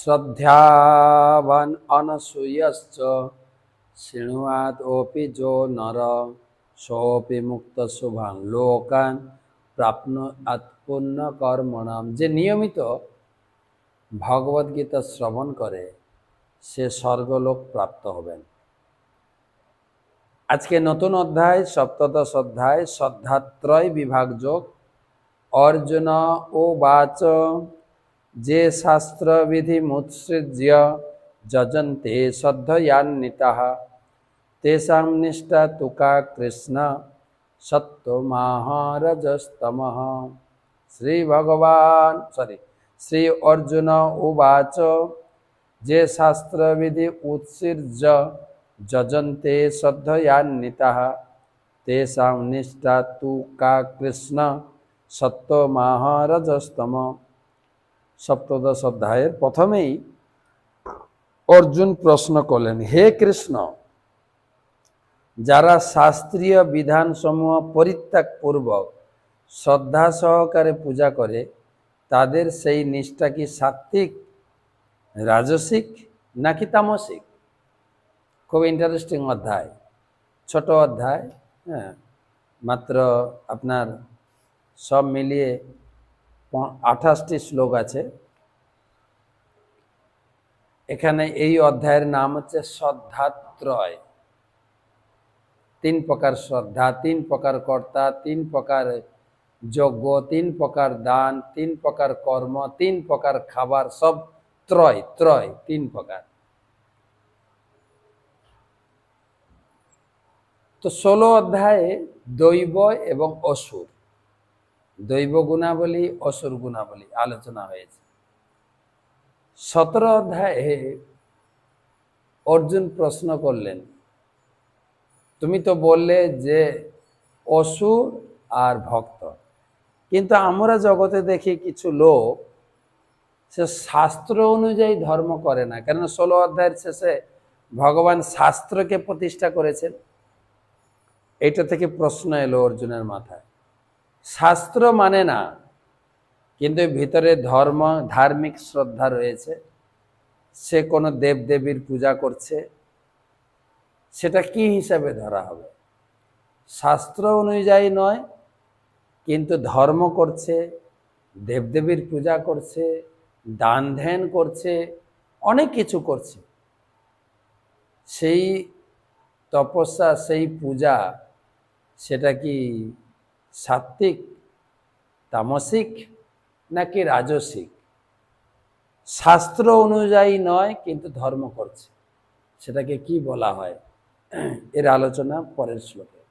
श्रद्धावान् अनसूयश्च शृणुयात् ओपि जो नर सोऽपि मुक्त शुभान् लोकान् प्राप्नुयात् पुण्य कर्मणाम। जे नियमित भगवद गीता श्रवण करे से स्वर्गलोक प्राप्त हबेन। आज के नतून अध्याय सप्तदश अध्याय श्रद्धात्रय विभाग योग। अर्जुन उवाच जे शास्त्र विधि मुत्सृज्य जजन्ते श्रद्धयान्विताः तेषां निष्ठा तु का कृष्ण सत्त्वमः श्री अर्जुन उवाच जे शास्त्र विधि उत्सृज्य जजन्ते श्रद्धयान्विताः तेषां निष्ठा तु का कृष्ण सत्त्वमः। सप्तदश अध्याय प्रथमेই अर्जुन प्रश्न करलेन, हे कृष्ण, যারা শাস্ত্রীয় বিধানসমূহ পরিত্যাগ পূর্বক শ্রদ্ধা সহকারে পূজা করে তাদের সেই নিষ্ঠা কি সাত্ত্বিক, রাজসিক নাকি তামসিক? খুব ইন্টারেস্টিং অধ্যায়, ছোট অধ্যায়। হ্যাঁ, মাত্র আপনার সব মিলিয়ে 28টি শ্লোক আছে। এখানে এই অধ্যায়ের নাম হচ্ছে শ্রদ্ধাত্রয়। 3 প্রকার শ্রদ্ধা, 3 প্রকার কর্তা, 3 প্রকার যজ্ঞ, 3 প্রকার দান, 3 প্রকার কর্ম, 3 প্রকার খাবার, সব ত্রয় ত্রয় 3 প্রকার। তো 16 অধ্যায়ে দৈব এবং অসুর, দৈব গুণাবলী, অসুর গুণাবলী আলোচনা হয়েছে। 17 অধ্যায়ে অর্জুন প্রশ্ন করলেন, তুমি তো বললে যে অসুর আর ভক্ত, কিন্তু আমরা জগতে দেখি কিছু লোক সে শাস্ত্র অনুযায়ী ধর্ম করে না। কারণ 16 অধ্যায়ের শেষে ভগবান শাস্ত্রকে প্রতিষ্ঠা করেছেন। এটা থেকে প্রশ্ন এলো অর্জুনের মাথায়। শাস্ত্র মানে না, কিন্তু ভিতরে ধর্ম, ধার্মিক শ্রদ্ধা রয়েছে। সে কোনো দেবদেবীর পূজা করছে, সেটা কি হিসাবে ধরা হবে? শাস্ত্র অনুযায়ী নয়, কিন্তু ধর্ম করছে, দেবদেবীর পূজা করছে, দান ধ্যান করছে, অনেক কিছু করছে। সেই তপস্যা, সেই পূজা, সেটা কি সাত্ত্বিক, তামসিক নাকি রাজসিক? শাস্ত্র অনুযায়ী নয়, কিন্তু ধর্ম করছে, সেটাকে কি বলা হয়? এর আলোচনা পরের শ্লোকে।